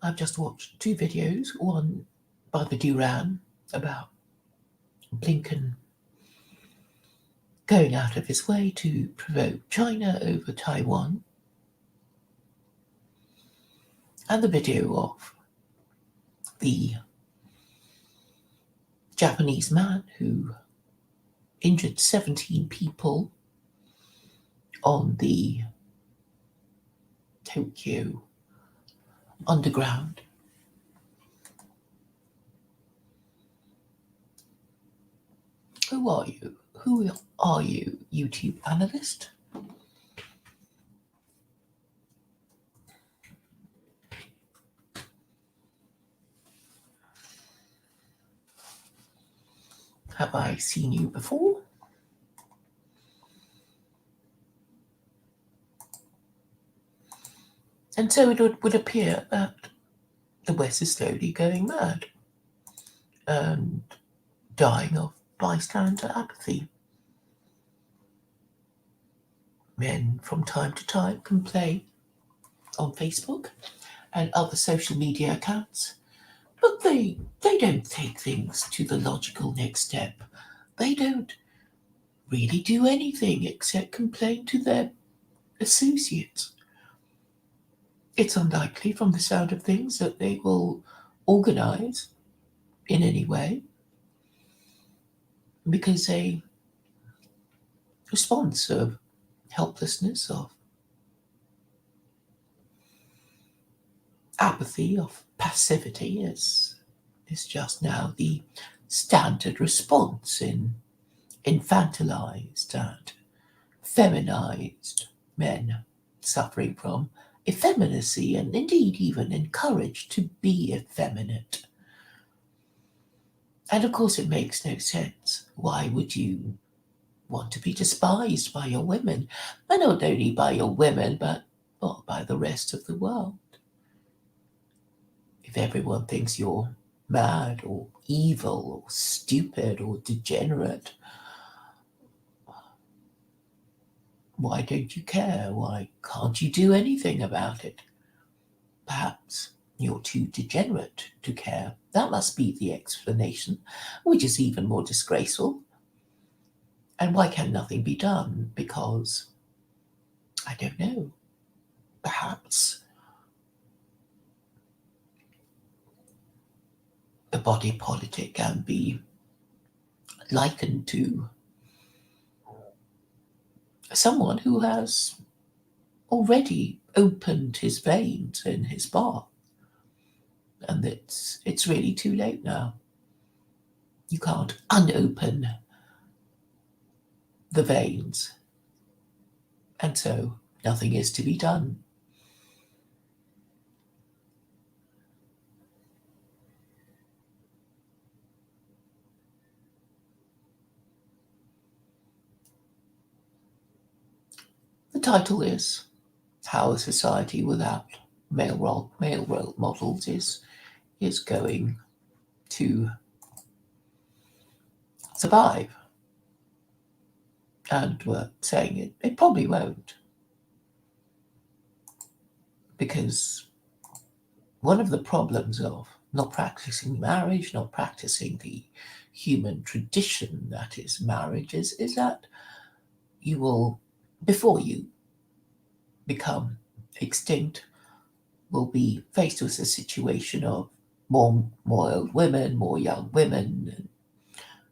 I've just watched two videos, one by the Duran about Blinken going out of his way to provoke China over Taiwan, and the video of the Japanese man who injured 17 people on the Tokyo Underground. Who are you? Who are you, YouTube analyst? Have I seen you before? And so it would appear that the West is slowly going mad and dying of bystander apathy. Men from time to time complain on Facebook and other social media accounts, but they don't take things to the logical next step. They don't really do anything except complain to their associates. It's unlikely from the sound of things that they will organize in any way, because a response of helplessness, of apathy, of passivity is just now the standard response in infantilized and feminized men suffering from effeminacy and indeed even encouraged to be effeminate. And of course, it makes no sense. Why would you want to be despised by your women? And not only by your women, but by the rest of the world. If everyone thinks you're mad or evil or stupid or degenerate, why don't you care? Why can't you do anything about it? Perhaps you're too degenerate to care. That must be the explanation, which is even more disgraceful. And why can nothing be done? Because, I don't know, perhaps the body politic can be likened to someone who has already opened his veins in his bath, and it's really too late now. You can't unopen the veins, and so nothing is to be done. The title is How a Society Without Male Role Models is going to survive. And we're saying it probably won't. Because one of the problems of not practicing marriage, not practicing the human tradition that is marriage, is that you will, before you become extinct, will be faced with a situation of more old women, more young women, and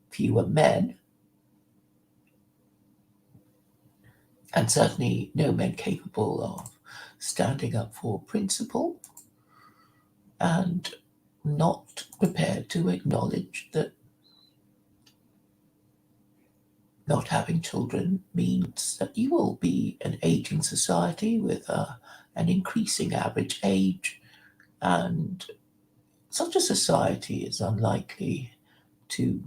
fewer men, and certainly no men capable of standing up for principle and not prepared to acknowledge that not having children means that you will be an aging society with an increasing average age, and such a society is unlikely to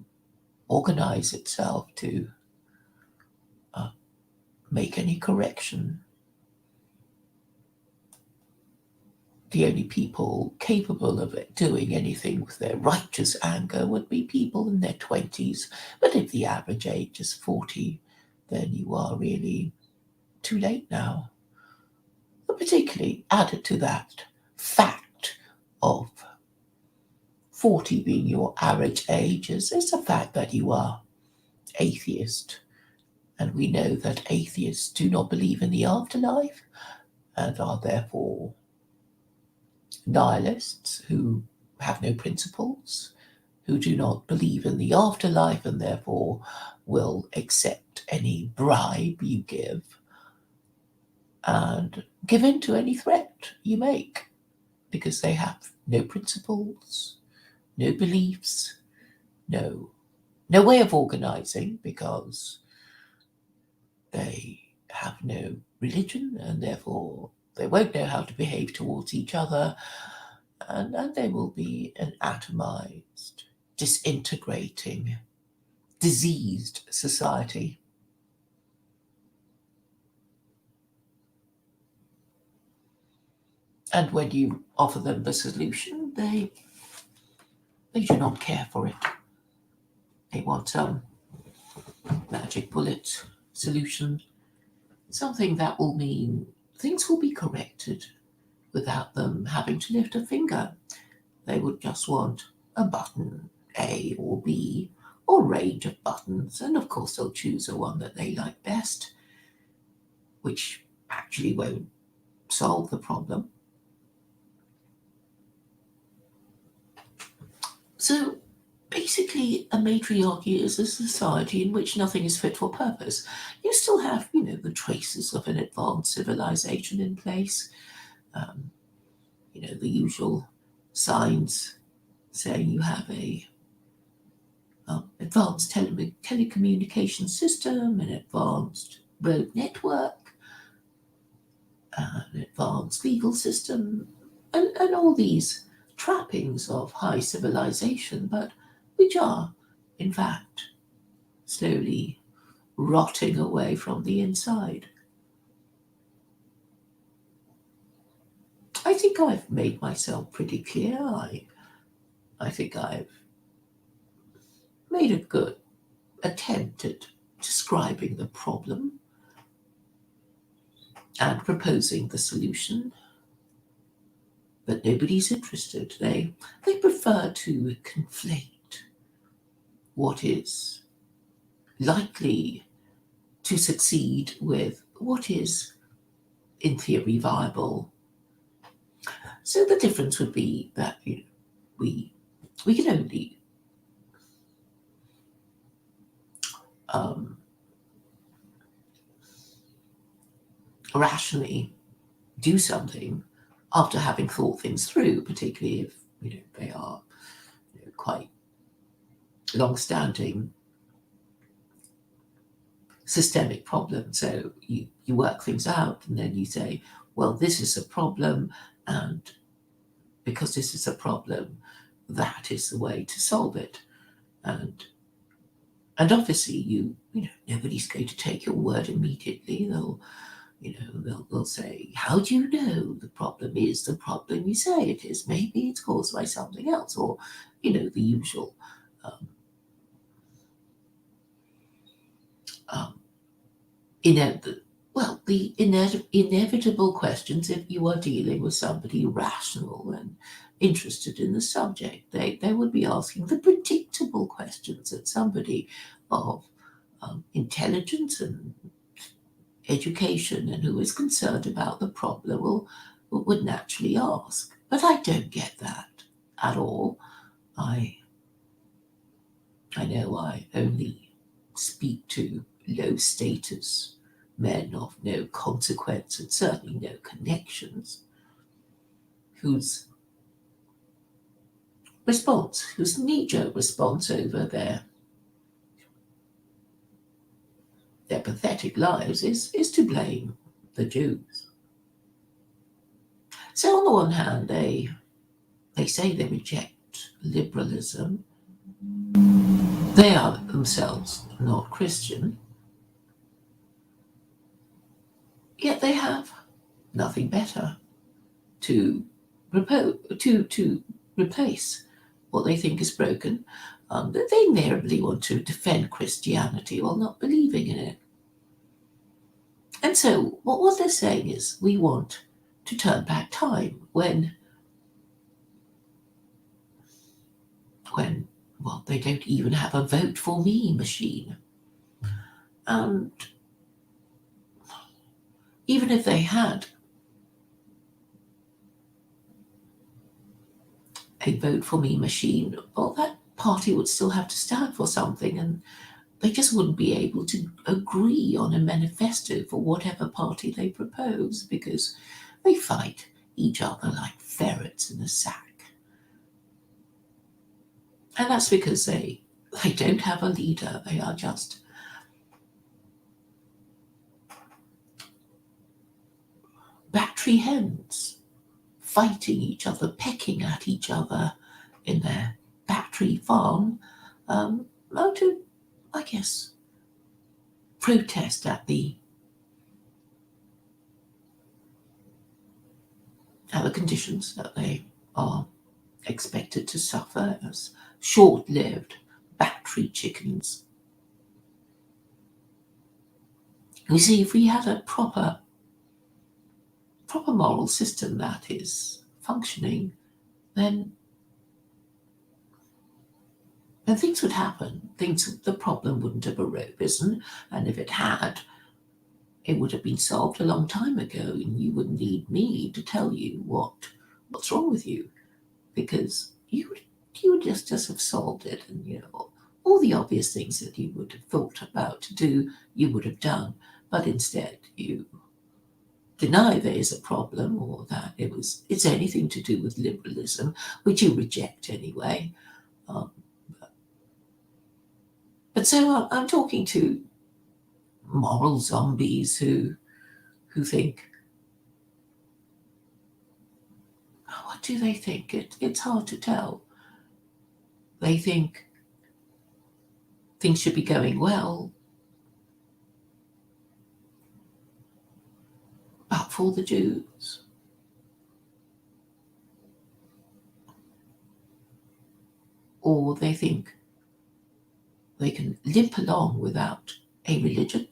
organize itself to make any correction. The only people capable of doing anything with their righteous anger would be people in their 20s. But if the average age is 40, then you are really too late now. But particularly added to that fact of 40 being your average age is the fact that you are atheist. And we know that atheists do not believe in the afterlife and are therefore nihilists who have no principles, who do not believe in the afterlife and therefore will accept any bribe you give and give in to any threat you make because they have no principles, no beliefs, no way of organizing because they have no religion and therefore they won't know how to behave towards each other and they will be an atomized, disintegrating, diseased society. And when you offer them the solution, they do not care for it. They want some magic bullet solution, something that will mean things will be corrected without them having to lift a finger. They would just want a button, A or B, or range of buttons, and of course they'll choose the one that they like best, which actually won't solve the problem. So basically, a matriarchy is a society in which nothing is fit for purpose. You still have, the traces of an advanced civilization in place, the usual signs saying you have a advanced telecommunication system, an advanced road network, an advanced legal system, and all these trappings of high civilization, but which are, in fact, slowly rotting away from the inside. I think I've made myself pretty clear. I think I've made a good attempt at describing the problem and proposing the solution. But nobody's interested. They prefer to conflate what is likely to succeed with what is, in theory, viable. So the difference would be that we can only rationally do something after having thought things through, particularly if they are quite long-standing systemic problems. So you work things out and then you say, well, this is a problem, and because this is a problem, that is the way to solve it. And obviously nobody's going to take your word immediately. They'll say, how do you know the problem is the problem you say it is? Maybe it's caused by something else, or the usual the inevitable questions if you are dealing with somebody rational and interested in the subject. They would be asking the predictable questions that somebody of intelligence and education and who is concerned about the problem would naturally ask. But I don't get that at all. I know I only speak to low status men of no consequence and certainly no connections, whose knee-jerk response over their pathetic lives is to blame the Jews. So on the one hand, they say they reject liberalism. They are themselves not Christian, yet they have nothing better to replace what they think is broken. They invariably want to defend Christianity while not believing in it. And so what they're saying is we want to turn back time when when, well, they don't even have a vote for me machine. And even if they had a vote for me machine, well, that party would still have to stand for something, and they just wouldn't be able to agree on a manifesto for whatever party they propose, because they fight each other like ferrets in a sack. And that's because they don't have a leader. They are just battery hens fighting each other, pecking at each other in their battery farm, to, I guess, protest at the conditions that they are expected to suffer as short-lived battery chickens. You see, if we had a proper moral system that is functioning, then things would happen. The problem wouldn't have arisen, and if it had, it would have been solved a long time ago, and you wouldn't need me to tell you what's wrong with you, because you would just have solved it, and all the obvious things that you would have thought about to do, you would have done, but instead you deny there is a problem, or that it's anything to do with liberalism, which you reject anyway. But so I'm talking to moral zombies who think, what do they think? It's hard to tell. They think things should be going well, but for the Jews. Or they think they can limp along without a religion.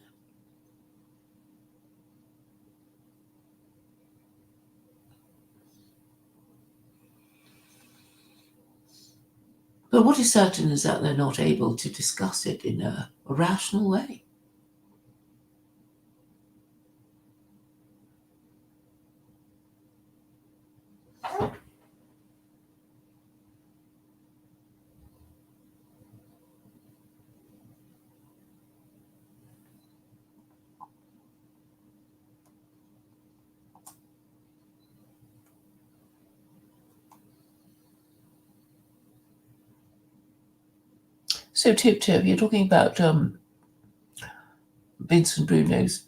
But what is certain is that they're not able to discuss it in a rational way. So, Tip, you're talking about Vincent Bruno's.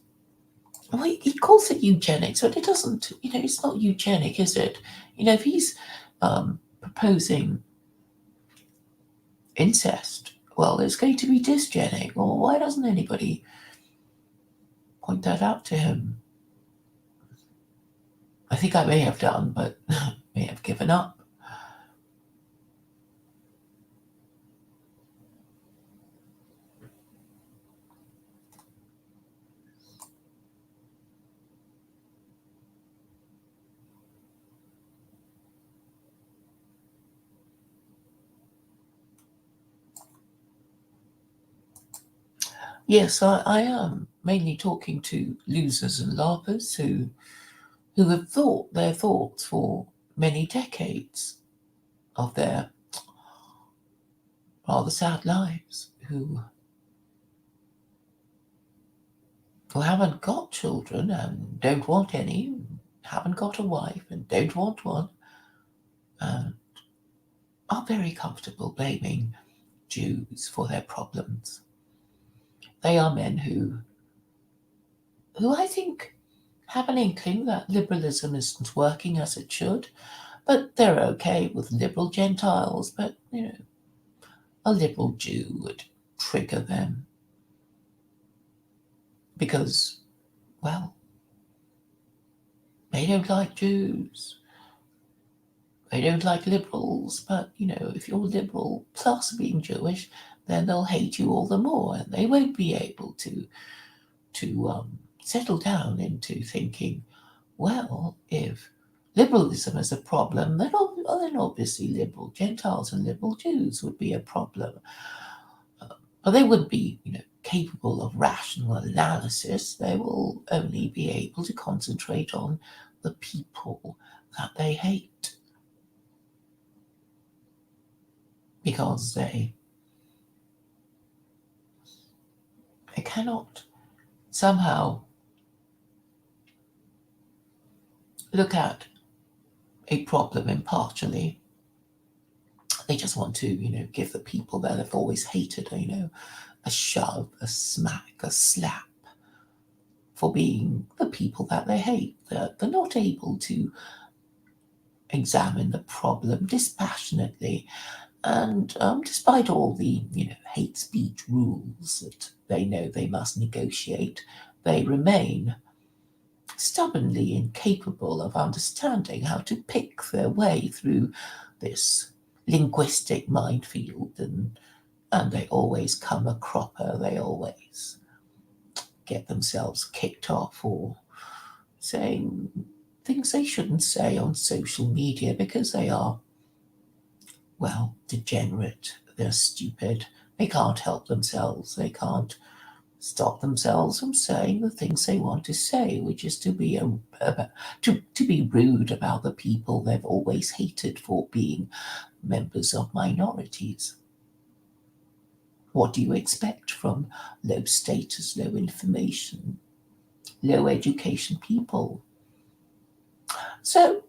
Well, he calls it eugenics, but it doesn't. It's not eugenic, is it? If he's proposing incest, well, it's going to be dysgenic. Well, why doesn't anybody point that out to him? I think I may have done, but may have given up. Yes, I am mainly talking to losers and larpers who have thought their thoughts for many decades of their rather sad lives, who haven't got children and don't want any, haven't got a wife and don't want one, and are very comfortable blaming Jews for their problems. They are men who I think have an inkling that liberalism isn't working as it should, but they're okay with liberal Gentiles, but a liberal Jew would trigger them because, well, they don't like Jews. They don't like liberals, but if you're liberal plus being Jewish, then they'll hate you all the more, and they won't be able to settle down into thinking, well, if liberalism as a problem, then obviously liberal Gentiles and liberal Jews would be a problem. But they wouldn't be, capable of rational analysis. They will only be able to concentrate on the people that they hate. Because they cannot somehow look at a problem impartially. They just want to, give the people that they've always hated, a shove, a smack, a slap for being the people that they hate. They're not able to examine the problem dispassionately. And despite all the, hate speech rules that they know they must negotiate, they remain stubbornly incapable of understanding how to pick their way through this linguistic minefield, and they always come a cropper. They always get themselves kicked off or saying things they shouldn't say on social media because they are, well, degenerate, they're stupid, they can't help themselves, they can't stop themselves from saying the things they want to say, which is to be to be rude about the people they've always hated for being members of minorities. What do you expect from low status, low information, low education people? So,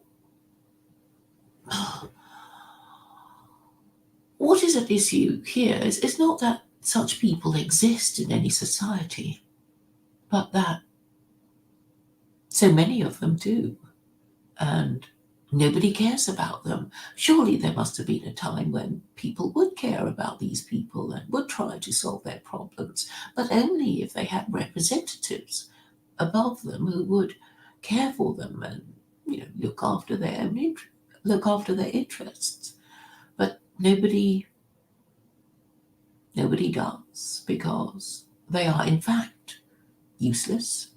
what is at issue here is not that such people exist in any society, but that so many of them do, and nobody cares about them. Surely there must have been a time when people would care about these people and would try to solve their problems, but only if they had representatives above them who would care for them and look after their interests. But nobody does, because they are in fact useless,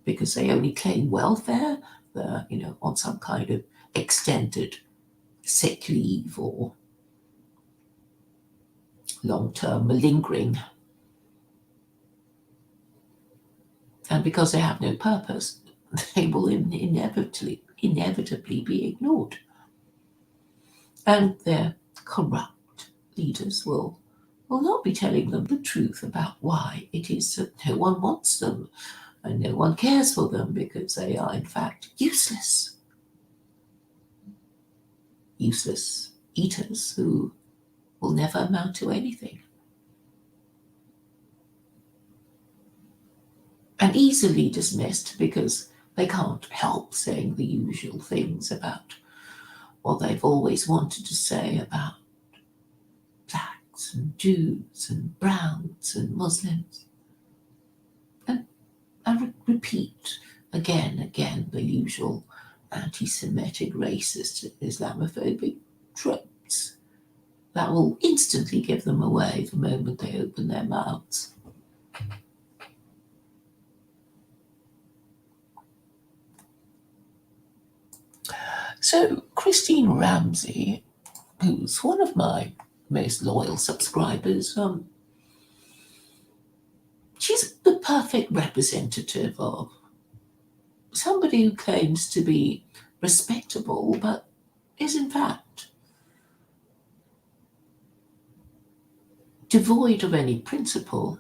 because they only claim welfare. They're on some kind of extended sick leave or long-term malingering, and because they have no purpose, they will inevitably be ignored, and their corrupt leaders will not be telling them the truth about why it is that no one wants them and no one cares for them, because they are in fact useless eaters who will never amount to anything, and easily dismissed because they can't help saying the usual things about what they've always wanted to say about blacks and Jews and browns and Muslims, and repeat again and again the usual anti-Semitic, racist, Islamophobic tropes that will instantly give them away the moment they open their mouths. So Christine Ramsey, who's one of my most loyal subscribers, she's the perfect representative of somebody who claims to be respectable but is in fact devoid of any principle,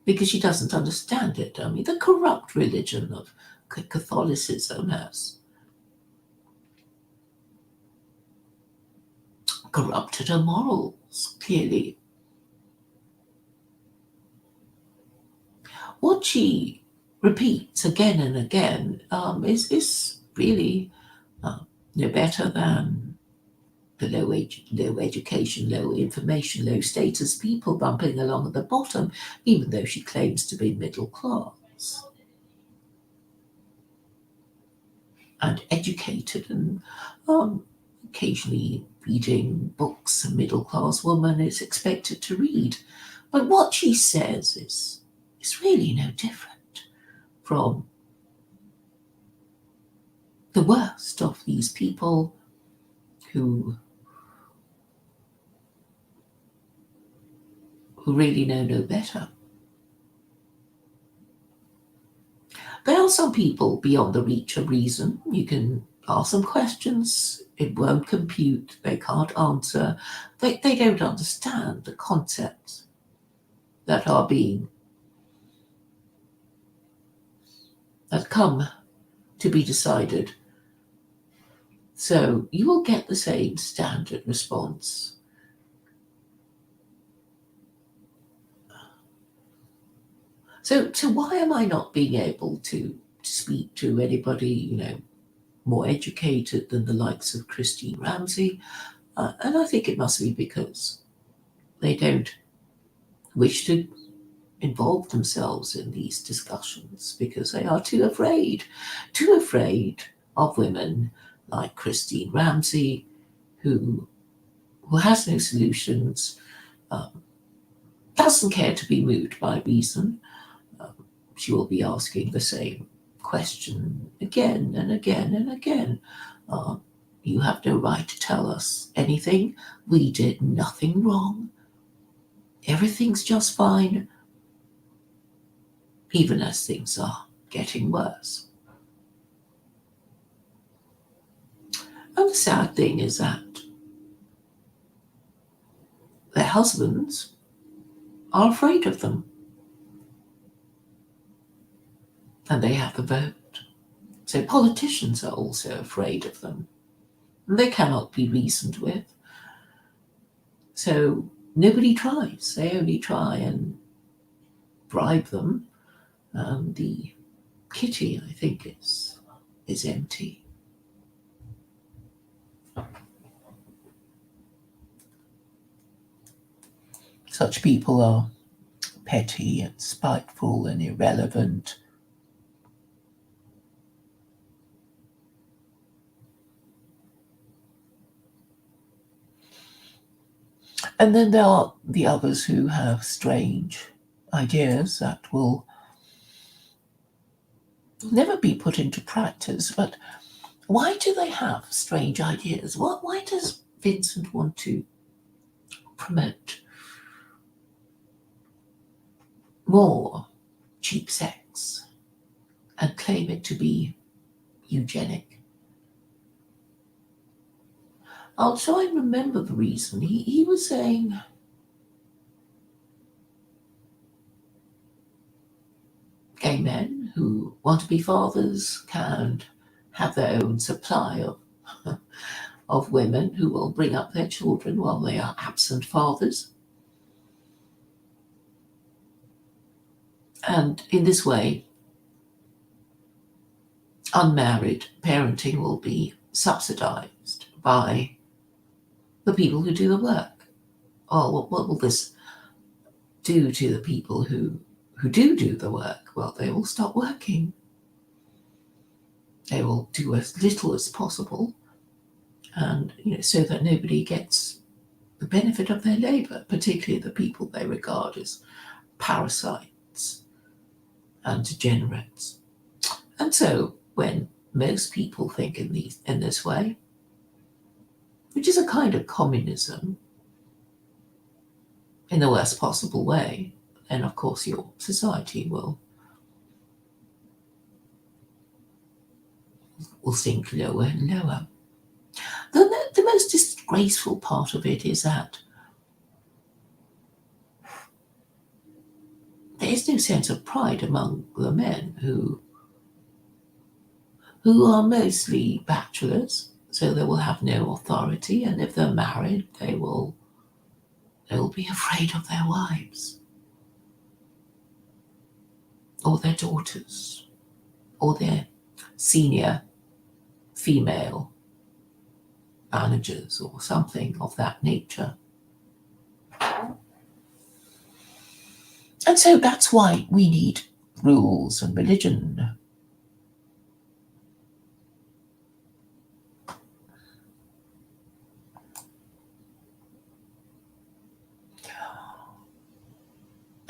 because she doesn't understand it. I mean, the corrupt religion of Catholicism has corrupted her morals, clearly. What she repeats again and again is really no better than the low education, low information, low status people bumping along at the bottom, even though she claims to be middle class and educated and occasionally reading books a middle class woman is expected to read. But what she says is really no different from the worst of these people who really know no better. There are some people beyond the reach of reason. You can ask them questions, it won't compute, they can't answer, they don't understand the concepts that are being, that come to be decided. So you will get the same standard response. So why am I not being able to speak to anybody, more educated than the likes of Christine Ramsay? And I think it must be because they don't wish to involve themselves in these discussions because they are too afraid of women like Christine Ramsay, who has no solutions, doesn't care to be moved by reason. She will be asking the same question again and again and again. You have no right to tell us anything. We did nothing wrong. Everything's just fine, even as things are getting worse. And the sad thing is that their husbands are afraid of them. And they have the vote. So politicians are also afraid of them. And they cannot be reasoned with. So nobody tries. They only try and bribe them. And the kitty, I think, is empty. Such people are petty and spiteful and irrelevant. And then there are the others who have strange ideas that will never be put into practice. But why do they have strange ideas? Why does Vincent want to promote more cheap sex and claim it to be eugenic? I'll try and remember the reason. He was saying gay men who want to be fathers can have their own supply of women who will bring up their children while they are absent fathers. And in this way, unmarried parenting will be subsidized by the people who do the work. Oh, what will this do to the people who do the work? Well, they will stop working. They will do as little as possible, and so that nobody gets the benefit of their labor, particularly the people they regard as parasites and degenerates. And so when most people think in this way, which is a kind of communism in the worst possible way, then of course your society will sink lower and lower. The most disgraceful part of it is that there is no sense of pride among the men who are mostly bachelors, so they will have no authority, and if they're married, they will be afraid of their wives, or their daughters, or their senior female managers, or something of that nature. And so that's why we need rules and religion.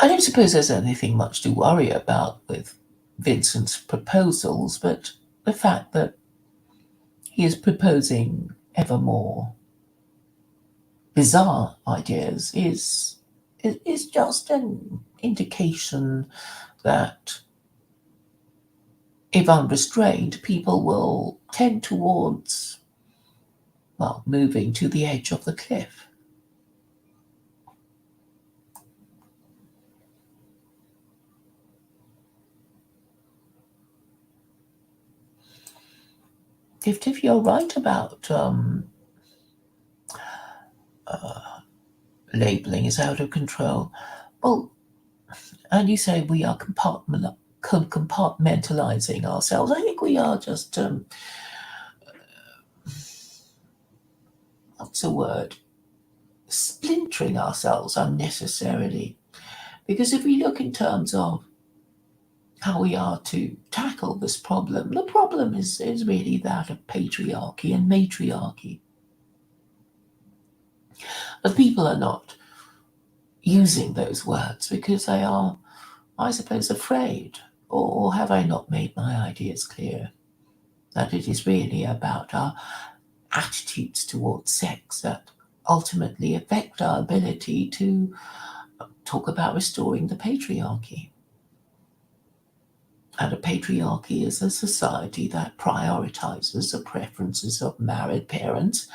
I don't suppose there's anything much to worry about with Vincent's proposals, but the fact that he is proposing ever more bizarre ideas is just an indication that if unrestrained, people will tend towards, well, moving to the edge of the cliff. If you're right about labeling is out of control, well, and you say we are compartmentalizing ourselves, I think we are just, what's the word? Splintering ourselves unnecessarily. Because if we look in terms of how we are to tackle this problem, the problem is really that of patriarchy and matriarchy. But people are not using those words because they are, I suppose, afraid. Or have I not made my ideas clear? That it is really about our attitudes towards sex that ultimately affect our ability to talk about restoring the patriarchy. And a patriarchy is a society that prioritizes the preferences of married parents,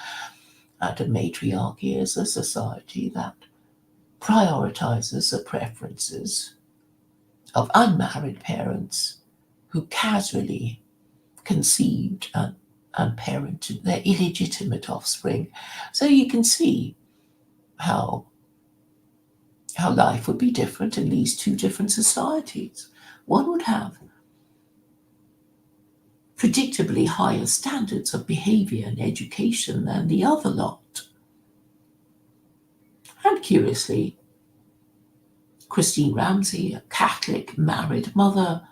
and a matriarchy is a society that prioritizes the preferences of unmarried parents who casually conceived and parented their illegitimate offspring. So you can see how life would be different in these two different societies. One would have predictably higher standards of behavior and education than the other lot. And curiously, Christine Ramsey, a Catholic married mother,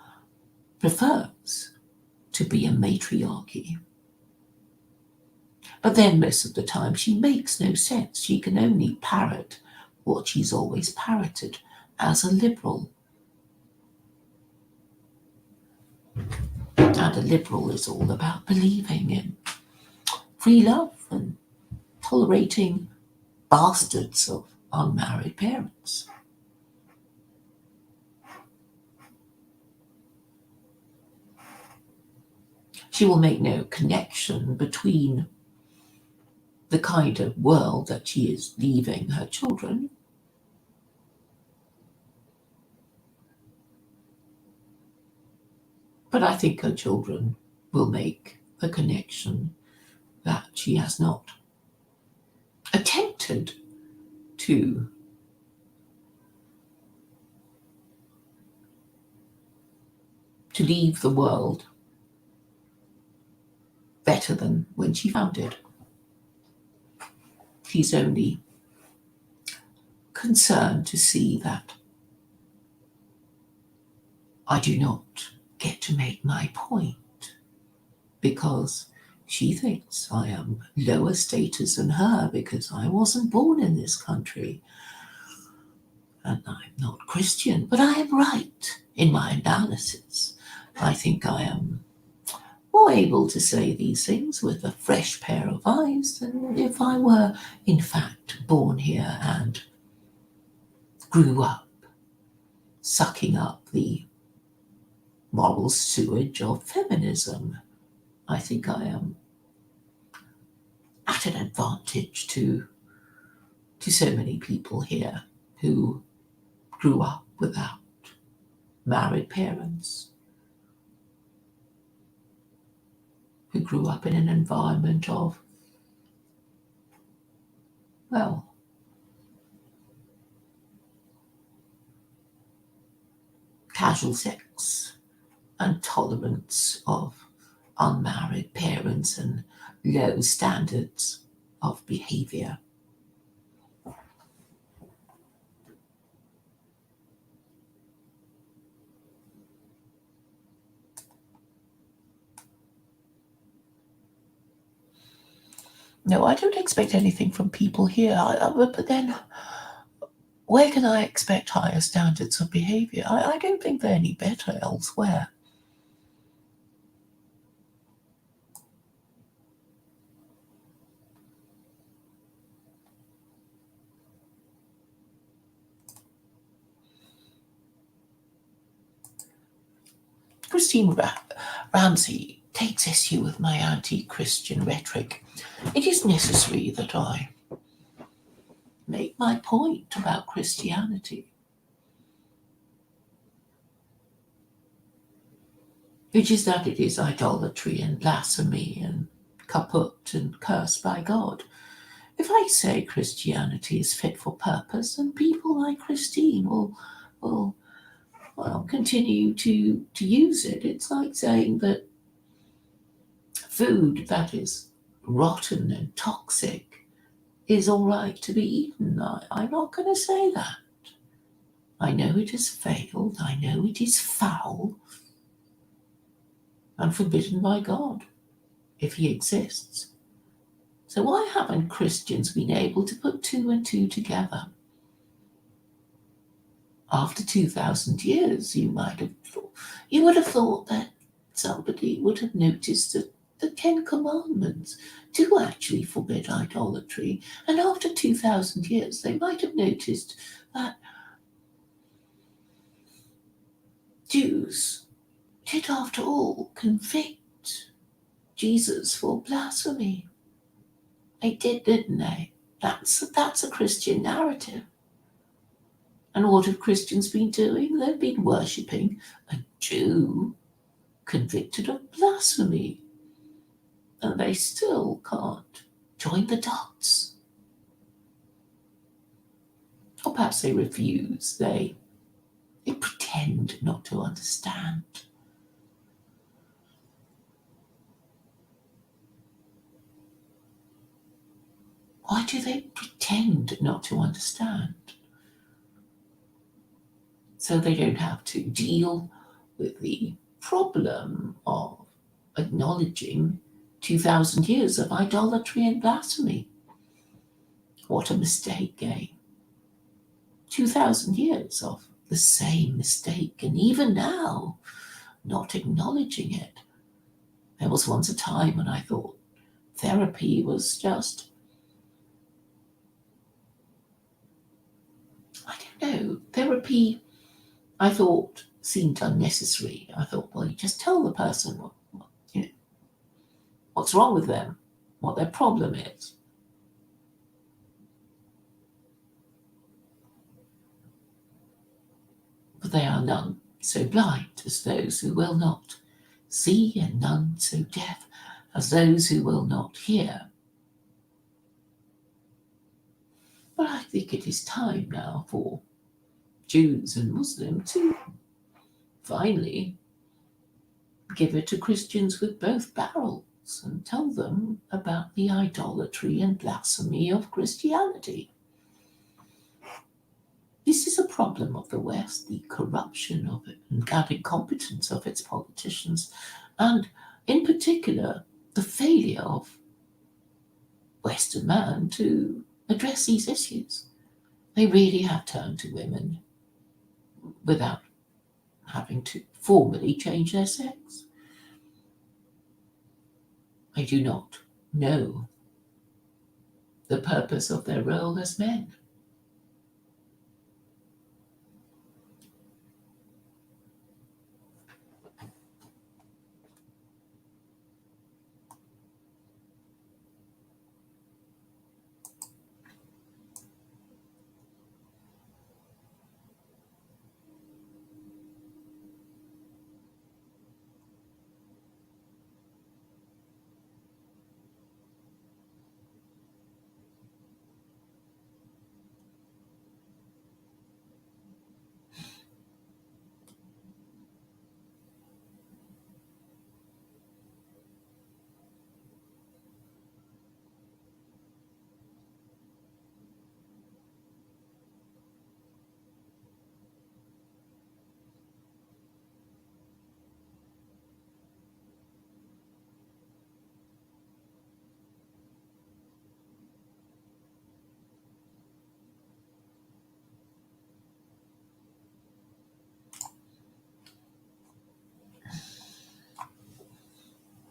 prefers to be a matriarchy. But then most of the time she makes no sense. She can only parrot what she's always parroted as a liberal. And a liberal is all about believing in free love and tolerating bastards of unmarried parents. She will make no connection between the kind of world that she is leaving her children but I think her children will make the connection that she has not attempted to leave the world better than when she found it. She's only concerned to see that I do not get to make my point because she thinks I am lower status than her because I wasn't born in this country and I'm not Christian, but I am right in my analysis. I think I am more able to say these things with a fresh pair of eyes than if I were, in fact, born here and grew up sucking up the moral sewage of feminism. I think I am at an advantage to so many people here who grew up without married parents, who grew up in an environment of, well, casual sex and tolerance of unmarried parents and low standards of behavior. No, I don't expect anything from people here. But then, where can I expect higher standards of behavior? I don't think they're any better elsewhere. Christine Ramsey takes issue with my anti-Christian rhetoric. It is necessary that I make my point about Christianity, which is that it is idolatry and blasphemy and kaput and cursed by God. If I say Christianity is fit for purpose, then people like Christine will continue to use it. It's like saying that food that is rotten and toxic is all right to be eaten. I'm not going to say that. I know it has failed. I know it is foul and forbidden by God, if he exists. So why haven't Christians been able to put two and two together? After 2,000 years, you would have thought that somebody would have noticed that the Ten Commandments do actually forbid idolatry. And after 2,000 years, they might have noticed that Jews did, after all, convict Jesus for blasphemy. They did, didn't they? That's a Christian narrative. And what have Christians been doing? They've been worshipping a Jew convicted of blasphemy. And they still can't join the dots. Or perhaps they refuse. They pretend not to understand. Why do they pretend not to understand? So they don't have to deal with the problem of acknowledging 2,000 years of idolatry and blasphemy. What a mistake, eh? 2,000 years of the same mistake, and even now, not acknowledging it. There was once a time when I thought therapy was just, I don't know, therapy, I thought, seemed unnecessary. I thought, well, you just tell the person what's wrong with them, what their problem is. But they are none so blind as those who will not see, and none so deaf as those who will not hear. But I think it is time now for Jews and Muslims to finally give it to Christians with both barrels and tell them about the idolatry and blasphemy of Christianity. This is a problem of the West, the corruption of it and incompetence of its politicians, and in particular, the failure of Western man to address these issues. They really have turned to women without having to formally change their sex. They do not know the purpose of their role as men.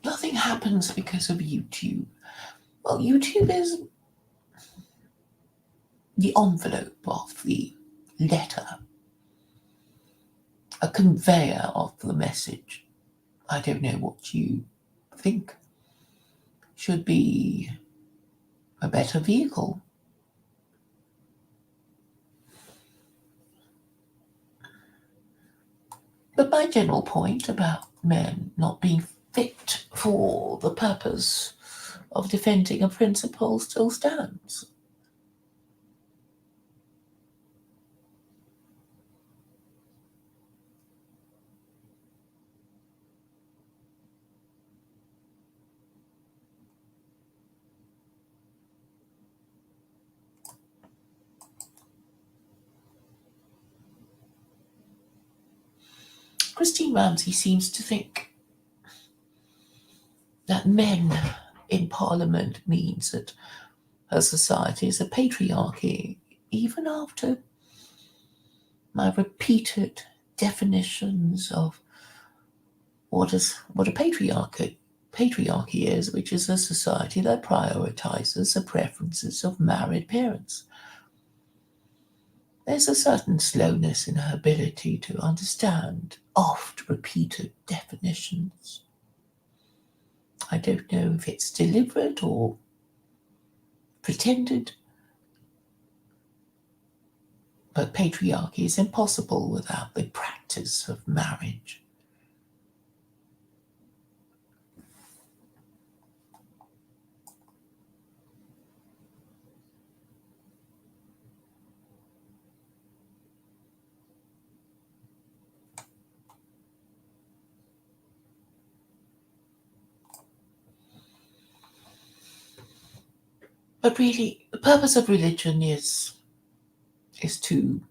Nothing happens because of YouTube. Well, YouTube is the envelope of the letter, a conveyor of the message. I don't know what you think should be a better vehicle. But my general point about men not being fit for the purpose of defending a principle still stands. Christine Ramsay seems to think that men in Parliament means that her society is a patriarchy, even after my repeated definitions of what a patriarchy is, which is a society that prioritizes the preferences of married parents. There's a certain slowness in her ability to understand oft repeated definitions. I don't know if it's deliberate or pretended, but patriarchy is impossible without the practice of marriage. But really, the purpose of religion is to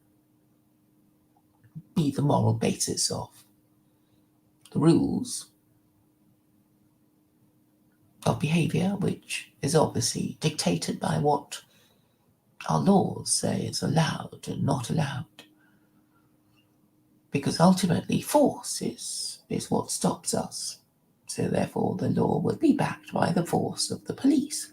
be the moral basis of the rules of behavior, which is obviously dictated by what our laws say is allowed and not allowed. Because ultimately, force is what stops us. So therefore, the law would be backed by the force of the police.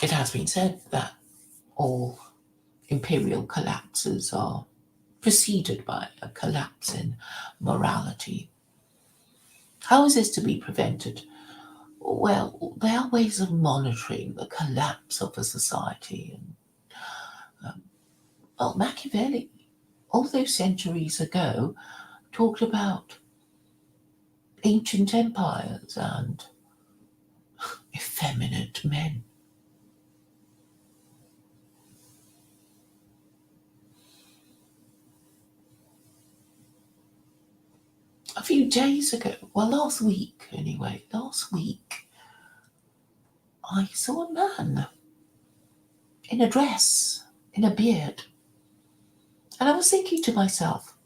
It has been said that all imperial collapses are preceded by a collapse in morality. How is this to be prevented? Well, there are ways of monitoring the collapse of a society. And, well, Machiavelli, all those centuries ago, talked about ancient empires and effeminate men. A few days ago, well, last week anyway, I saw a man in a dress, in a beard. And I was thinking to myself,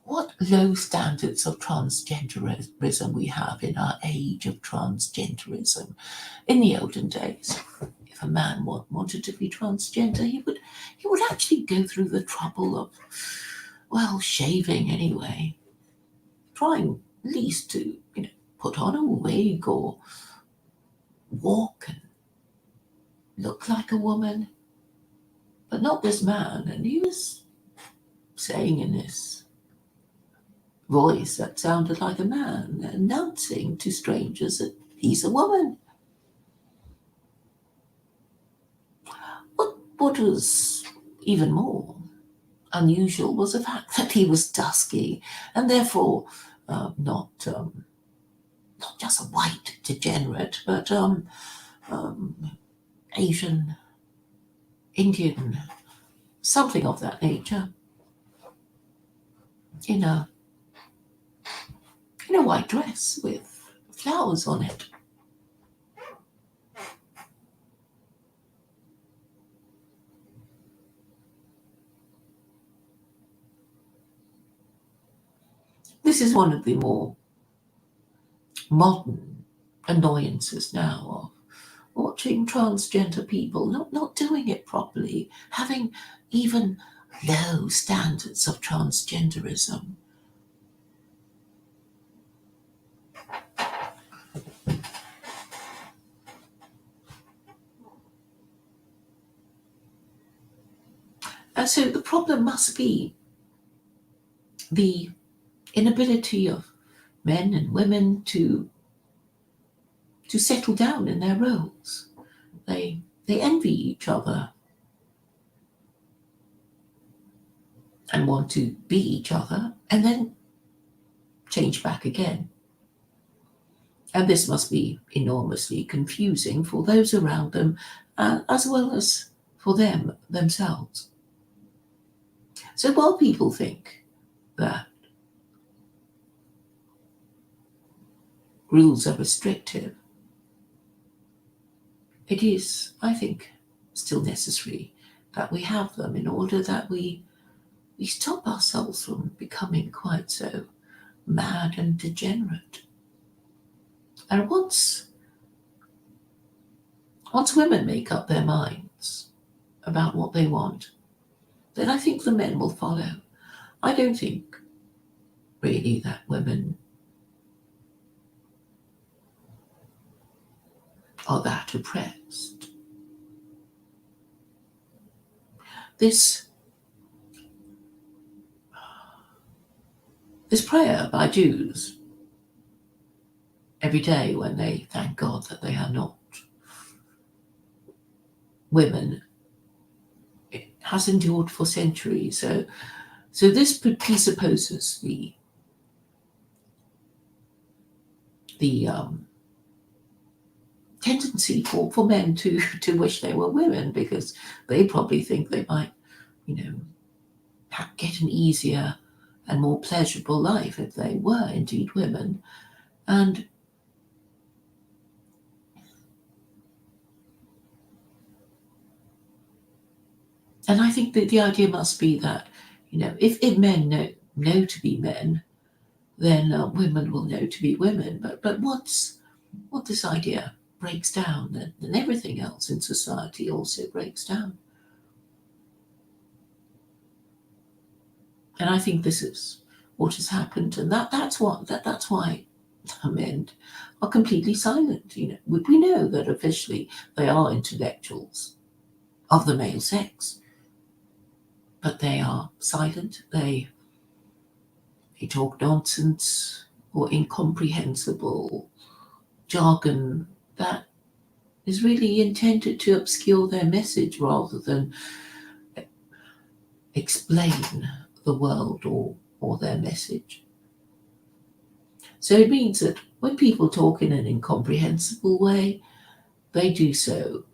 what low standards of transgenderism we have in our age of transgenderism. In the olden days, if a man wanted to be transgender, he would actually go through the trouble of, well, shaving anyway, trying at least to, put on a wig or walk and look like a woman. But not this man, and he was saying in this voice that sounded like a man, announcing to strangers that he's a woman. What was even more unusual was the fact that he was dusky and therefore not just a white degenerate, but Asian, Indian, something of that nature, in a white dress with flowers on it. This is one of the more modern annoyances now of watching transgender people not doing it properly, having even low standards of transgenderism. And so the problem must be the inability of men and women to settle down in their roles. They envy each other and want to be each other and then change back again. And this must be enormously confusing for those around them, as well as for them themselves. So while people think that rules are restrictive, it is, I think, still necessary that we have them in order that we stop ourselves from becoming quite so mad and degenerate. And once women make up their minds about what they want, then I think the men will follow. I don't think really that women are that oppressed. This prayer by Jews every day when they thank God that they are not women, it has endured for centuries. So this presupposes the tendency for men to wish they were women, because they probably think they might, get an easier and more pleasurable life if they were indeed women. And I think that the idea must be that, if men know to be men, then women will know to be women. But what this idea breaks down, then everything else in society also breaks down. And I think this is what has happened, and that's why men are completely silent. We know that officially they are intellectuals of the male sex, but they are silent. They talk nonsense or incomprehensible jargon that is really intended to obscure their message rather than explain the world or their message. So it means that when people talk in an incomprehensible way, they do so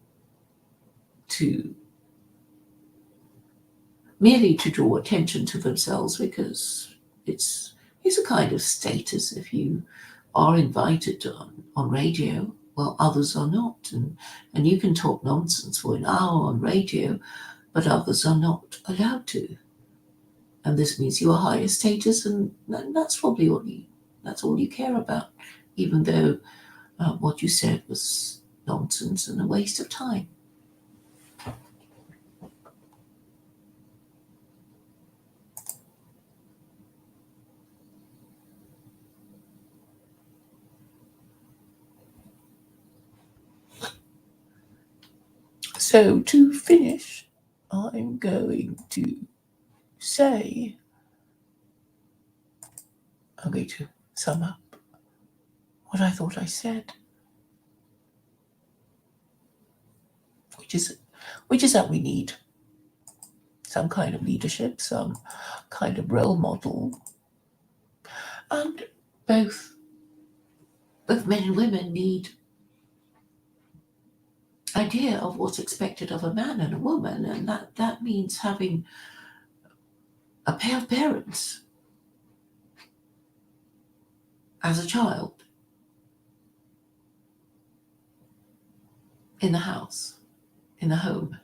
to merely to draw attention to themselves, because it's a kind of status if you are invited on radio while others are not, and you can talk nonsense for an hour on radio, but others are not allowed to. And this means you are higher status, and that's probably all you care about, even though what you said was nonsense and a waste of time. So to finish, I'm going to sum up what I thought I said, which is that we need some kind of leadership, some kind of role model, and both men and women need idea of what's expected of a man and a woman, and that means having a pair of parents as a child in the house, in the home.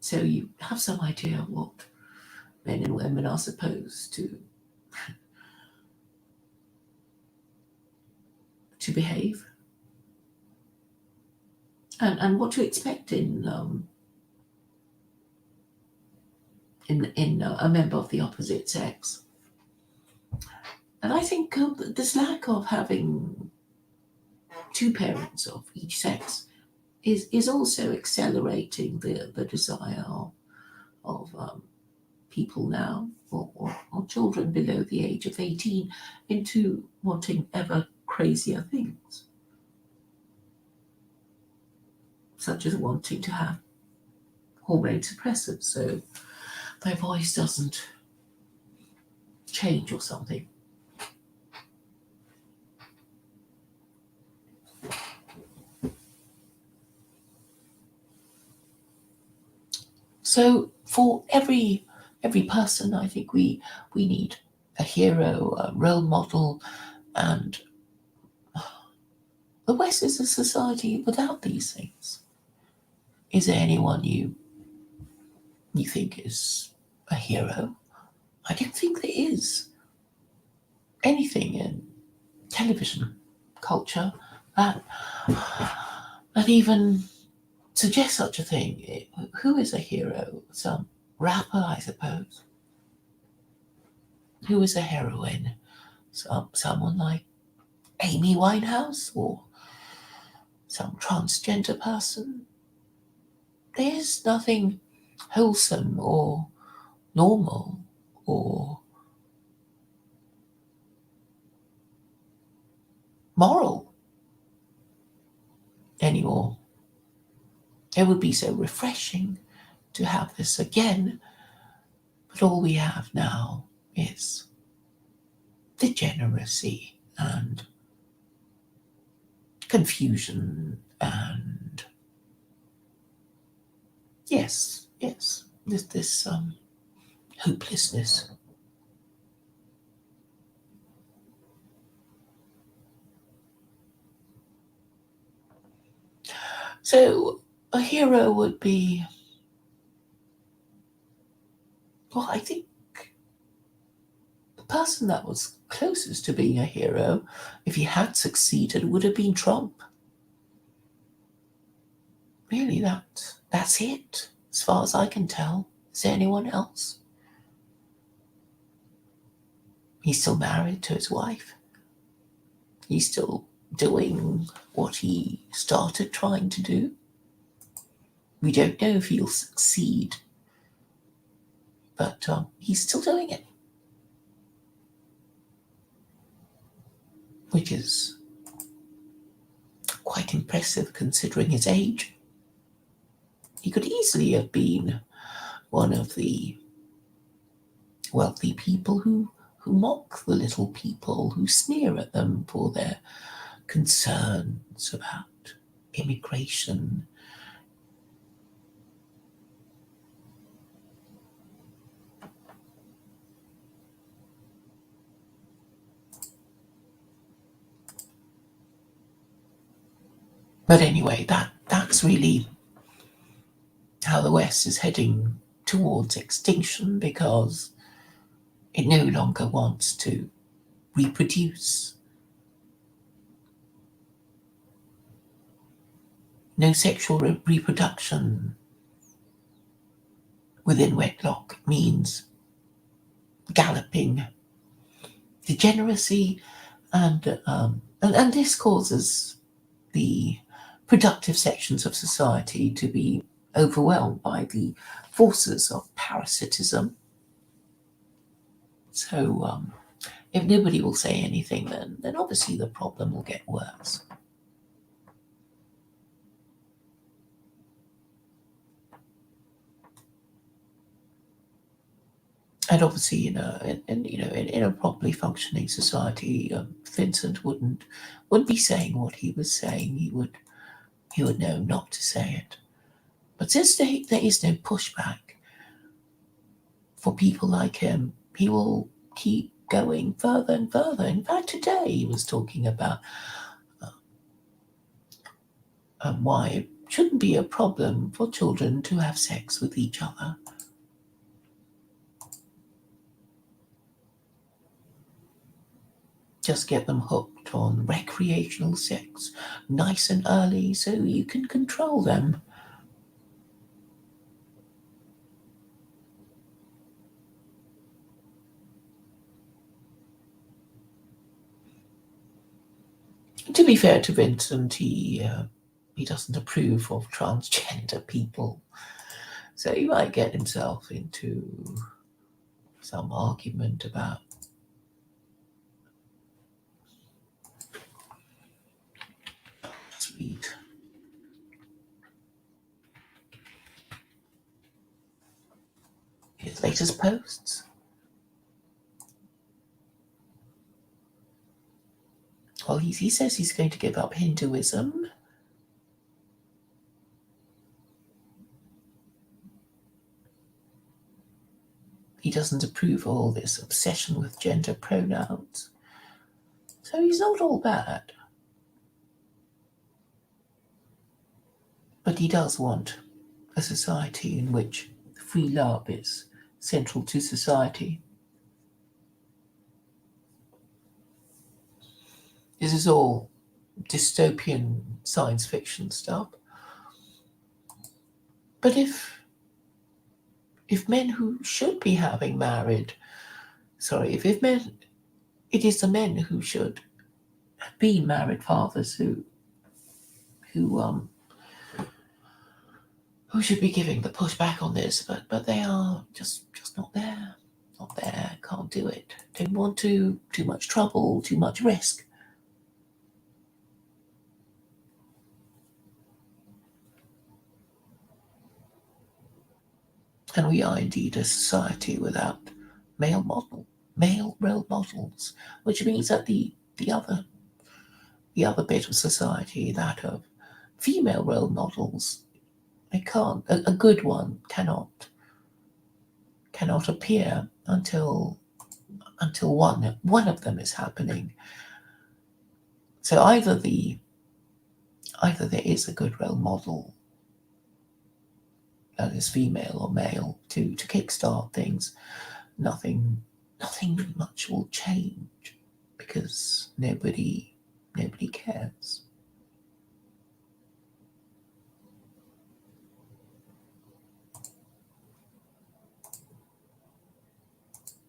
So you have some idea of what men and women are supposed to behave, and what to expect in a member of the opposite sex. And I think this lack of having two parents of each sex is also accelerating the desire people now, or children below the age of 18, into wanting ever crazier things, such as wanting to have hormone suppressants so their voice doesn't change or something. So for every person, I think we need a hero, a role model, and the West is a society without these things. Is there anyone you think is a hero? I don't think there is anything in television culture that even suggests such a thing. Who is a hero? Some rapper, I suppose. Who is a heroine? Someone like Amy Winehouse, or some transgender person. There's nothing wholesome or normal or moral anymore. It would be so refreshing to have this again, but all we have now is degeneracy and confusion and yes, this hopelessness. So a hero would be, well, I think the person that was closest to being a hero, if he had succeeded, would have been Trump. Really, that's it, as far as I can tell. Is there anyone else? He's still married to his wife. He's still doing what he started trying to do. We don't know if he'll succeed, but he's still doing it, which is quite impressive considering his age. He could easily have been one of the wealthy people who mock the little people, who sneer at them for their concerns about immigration. But anyway, that's really how the West is heading towards extinction, because it no longer wants to reproduce. No sexual reproduction within wedlock means galloping degeneracy, and this causes the productive sections of society to be overwhelmed by the forces of parasitism. So if nobody will say anything, then obviously the problem will get worse. And obviously, in a properly functioning society, Vincent wouldn't be saying what he was saying. He would know not to say it. But since there is no pushback for people like him, he will keep going further and further. In fact, today he was talking about why it shouldn't be a problem for children to have sex with each other. Just get them hooked on recreational sex nice and early so you can control them. To be fair to Vincent, he doesn't approve of transgender people, so he might get himself into some argument about let's read. His latest posts. Well, he says he's going to give up Hinduism. He doesn't approve of all this obsession with gender pronouns. So he's not all bad. But he does want a society in which free love is central to society. This is all dystopian science fiction stuff. But if men who should be having married, if men, it is the men who should be married fathers who should be giving the pushback on this, but they are just not there. Not there, can't do it. Don't want to, too much trouble, too much risk. And we are indeed a society without male role models, which means that the other bit of society, that of female role models, they can't. A good one cannot appear until one of them is happening. So either there is a good role model that is female or male to kickstart things. Nothing much will change because nobody cares.